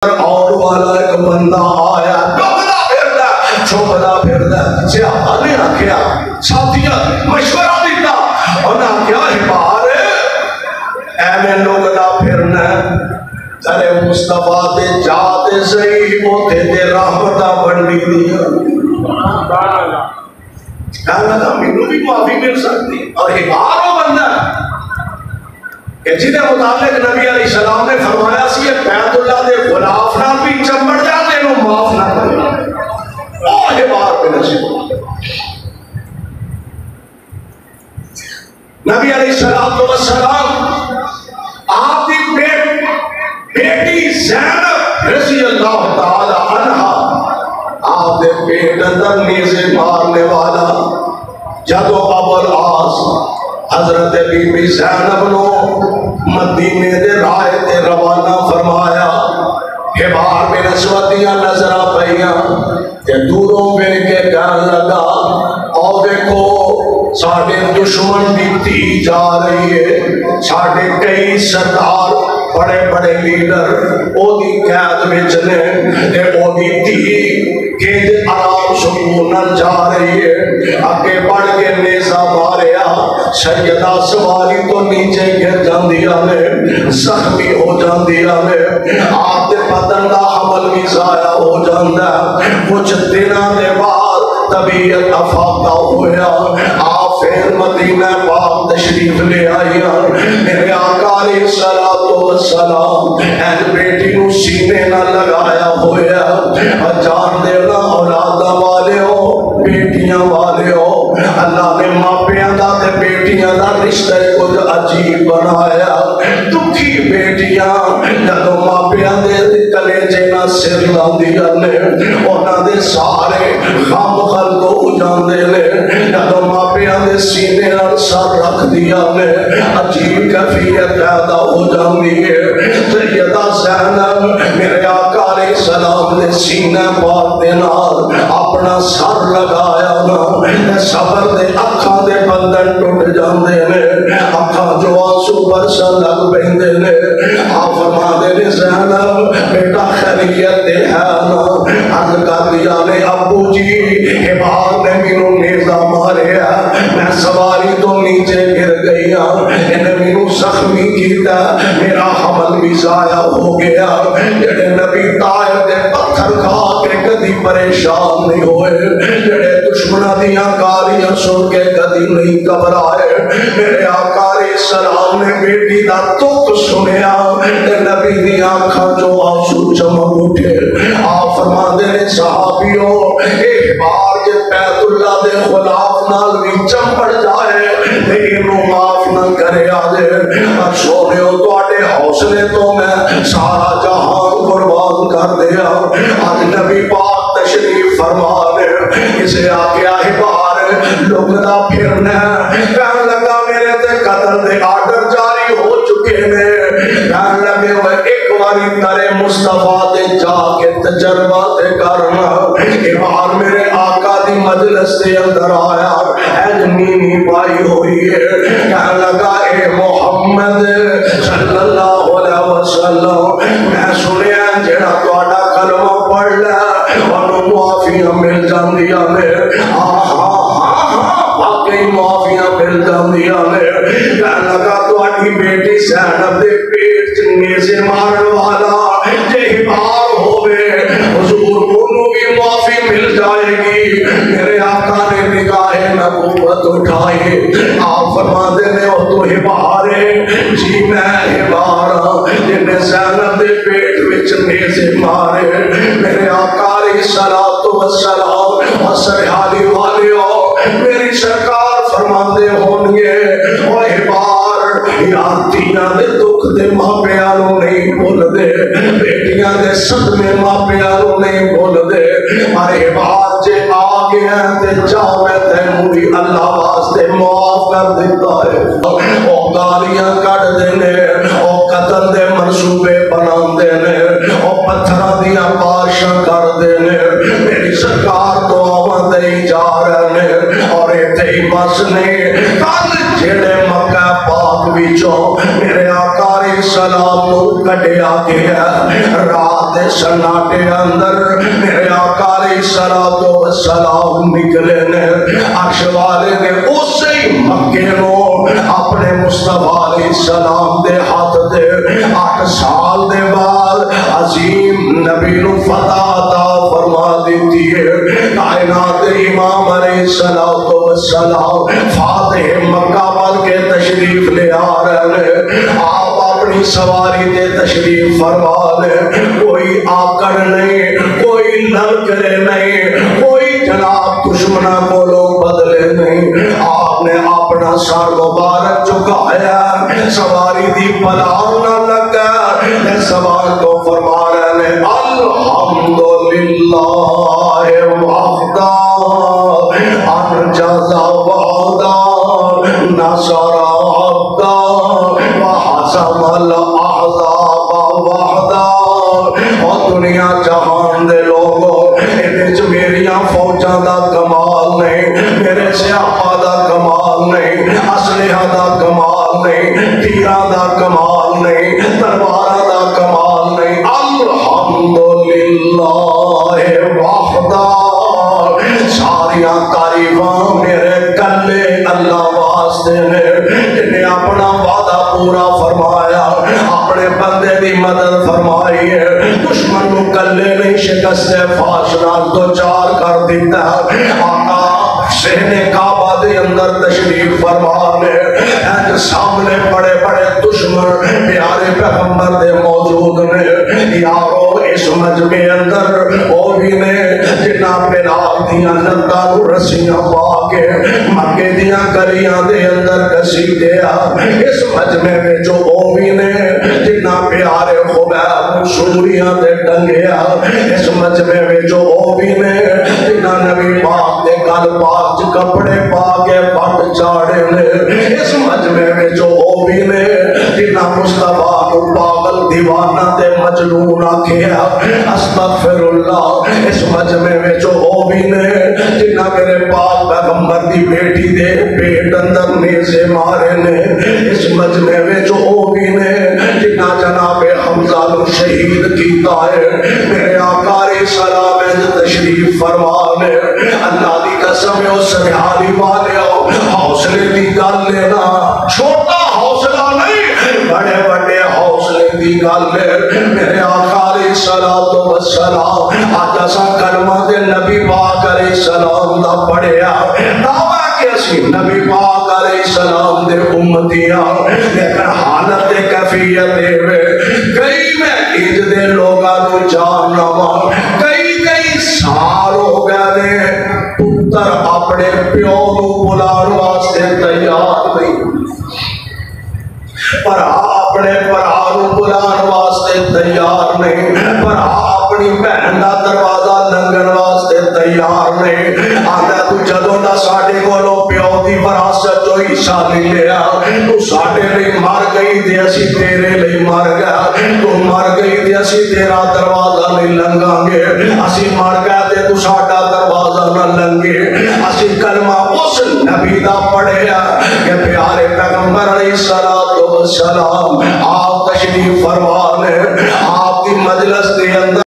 اور والا ایک بندہ آیا چھوپدا پھردا سیاپا نے آکھیا ساتھیا مشورہ دیتا انہاں آکھیا ہے باہر ایویں لوگ دا پھرنا ترے مصطفیٰ تے جاتے صحیح موتے تے رحمتہ بنڈی دیا کہنا تھا مینوں بھی معافی مل سکتی اور ایک آرو بندہ کہ جنہیں متعلق نبی علیہ السلام نے فرمایا سی بیت اللہ دے غلاف نہ بھی چمڑ جاتے انہوں معاف نہ کرے اوہ بار پہ نصیب نبی علیہ السلام آپ کی بیٹی زینب رضی اللہ تعالی عنہ آپ دے پیٹ اندر نیزے مارنے والا جدو ابو العاص حضرت بی بی زینب نو مدینے دے رائے تے روانہ فرمایا کہ باہر میں نسوتیاں نظرہ پہیاں کہ دوروں میں کے کہن لگا اور دیکھو ساڑھے دشمن بھی تھی جا رہی ہے ساڑھے کئی سردار بڑے بڑے لیڈر او دی قید میں چلے کہ او دی تھی کہ آرام سکونن جا رہی ہے آگے بڑھ کے نیزہ ماریا سیدہ سواری تو نیچے گر جاندیا میں زخمی ہو جاندیا میں آپ دے بدن دا حمل بھی ضائع ہو جاندہ کچھ دنوں دے بعد طبیعت افاقہ ہویا آپ پھر مدینہ پاک تشریف لے آئیا میرے آقا علیہ السلام این بیٹی نو سینے نہ لگایا ہویا جان دینا اولادہ والے ہو بیٹیاں والے ہو اللہ نے ماپیاں دا تے بیٹیاں دا رشتہ کچھ عجیب بنایا دکھی بیٹیاں جدو ماپیاں دے کلیجے نہ سر لاندیا نے انہاں دے سارے غم خلق ہو جاندے نے جدو ماپیاں دے سینے اور سر رکھ دیا نے عجیب کیفیت پیدا ہو جاندی ہے سیدہ زینب میرے آقا علیہ السلام نے سینہ پاک دے نال اپنا سر لگایا نا صبر دے اکھاں دے بندن ٹوٹ جاندے نے اکھاں جو آنسو برسن لگ بیندے نے آپ فرما دے نے زینب بیٹا خیریت دے ہے نا عرض کر دیا نے ابو جی حبار نے مینوں نیزہ مارے ہے میں سواری تو نیچے گر گئی انہیں مینوں زخمی کیتا میرا حمل بھی ضائع ہو گیا جڑے نبی طائر دے پتھر کھا کے کدی پریشان نہیں ہوئے جڑے دشمنہ دیاں گالیاں سن کے کدی نہیں گھبرائے میرے آقا علیہ السلام نے بیٹی دا تک سنیا تے نبی دی آنکھاں جو آنسو چمک اٹھے آپ فرما دے صحابیوں ایک بار جے بیت اللہ دے خلاف نال بھی چمپڑ جائے لیکن وہ معاف نہ کرے آجے اور سونیوں تو آٹے حوصلے تو میں سارا جہان قربان کر دیا آج نبی پاک تشریف فرما دے اسے آگے آئی بار لوگ دا پھرنا کہن لگا میرے تے قتل دے آرڈر جاری ہو چکے ہیں کہن لگے وہ ایک باری ترے مصطفیٰ دے جا کے تجربہ دے کرنا ایمان میرے آقا دی مجلس دے اندر آیا اجمینی بائی ہوئی ہے کہن لگا اے محمد صلی اللہ علیہ وسلم میں سنیا جڑا تو آڈا کلمہ پڑھ لیا انہوں معافیاں مل جاندیا میں واقعی معافیاں مل جاندیا میں کہن لگا تو آڈی بیٹی زینب دے پیٹ چنے سے مارن والا جہی بار ہوئے حضور انہوں بھی معافی مل جائے گی میرے آقا نے نگاہ نبوت اٹھائے آپ فرما دینے ہو تو ہی بارے جی میں ہی بارا جنہیں زینب دے پیٹ وچ نیزے مارے میرے آقا علیہ السلام اور سرحالی والے ہو میری سرکار فرما دے ہونگے اور ہی بار یادیاں دے دکھ دے ماں پیانوں نہیں بول دے بیٹیاں دے صدمے ماں پیانوں نہیں بول دے ارے بات جے آگے ہیں تے جاوے تے موری اللہ واسطے معاف کر دیتا ہے او گالیاں کٹ دینے او قتل دے منصوبے بنان دینے او پتھرہ دیا بارشاں کر دینے میری سرکار تو آمد ہی جا رہے اور ایتے ہی مسنے کل جڑے مکہ پاک بھی چو میرے آقا السلام کو کٹیا گیا رات سناٹے اندر میرے آقا علیہ السلام نکلے نے عرش والے نے اسی مکے نو اپنے مصطفیٰ علیہ السلام دے ہاتھ دے 8 سال دے بعد عظیم نبی نو فتح عطا فرما دیتی ہے کائنات امام علیہ السلام فاتح مکہ بن کے تشریف لے آ رہے ہیں آپ اپنی سواری دے تشریف فرما لے کوئی آکڑ نہیں کوئی للکرے نہیں کوئی جناب دشمنہ کو لوگ بدلے نہیں آپ نے اپنا سر مبارک چکایا سواری دی پلان نہ لگا سوار کو فرما رہے ہیں الحمدللہ وحدہ انجز وعدہ نصر عبدہ وحسم الاحزاب وحدہ اور دنیا جہان دے لوگوں انہیں میریاں فوجاں دا کمال نہیں میرے سیاپا دا کمال نہیں اسلحہ دا کمال نہیں تیران دا کمال نہیں تلوارہ دا کمال نہیں الحمدللہ وحدہ ساریاں تعریفاں میرے کلے اللہ واسطے نے جنہیں اپنا وعدہ پورا فرمایا اپنے بندے دی مدد فرمائی ہے دشمن کو کلے نہیں شکست فاشنال تو چار کر دیتا آقا سہنے کعبہ دے اندر تشریف فرمانے ہیں سامنے بڑے بڑے دشمن پیارے پیغمبر دے موجود نے یارو اس مجمع اندر وہ بھی نے جنہ بلال دیاں نندہ رسیاں پاکے مکے دیاں گلیاں دے اندر کسی دیا اس مجمع میں جو وہ بھی نے جنہ پیارے خبیب سوریاں دے ڈنگیا اس مجمع میں جو وہ بھی نے جنہ نبی پاک دے گل پاک کپڑے پاکے پٹ چاڑے نے اس مجمع میں جو وہ بھی نے جنہ مصطفیٰ کو پاگل دیوانہ تے مجنون آکھیا استغفر اللہ اس مجمع میں جو وہ بھی نے جنہ میرے پاک پیغمبر دی بیٹی دے پیٹ اندر نیزے مارے نے اس مجمع میں جو وہ بھی نے جنہ جناب حمزہ کو شہید کیتا ہے میرے آقا علیہ السلام تشریف فرمانے اللہ دی قسم ہے اس سمیالی والے حوصلے دی گل لینا چھوٹا حوصلہ نہیں بڑے بڑے حوصلے دی گل لے میرے آقا علیہ السلام آج ایسا کلمہ دے نبی پاک علیہ السلام دا پڑھیا دعویٰ کہ اسی نبی پاک علیہ السلام دے امتیاں لیکن حالت کیفیت دے کئی میں عید دے لوگاں نو جاننا مان کئی سال ہو گئے پتر اپنے پیو نو بلان واسطے تیار نہیں پر اپنے پرانو بلان واسطے تیار نہیں پر اپنی بہن دا دروازہ لنگن واسطے تیار نہیں آدھا تو جدوں دا ساڑھے کو لو پیو دی وراثت جو عیسیٰ نہیں لیا تو ساڑھے لئی مار گئی دے اسی تیرے لئی مار گیا تو مار گئی دے اسی تیرا دروازہ نہیں لنگاں گے اسی مار گیا دے تو ساڑھا دروازہ نہ لنگے اسی کلمہ اس نبی دا پڑھیا کہ پیارے پیغمبر علیہ السلام آپ تشریف فرمانے آپ کی مجلس دے اندر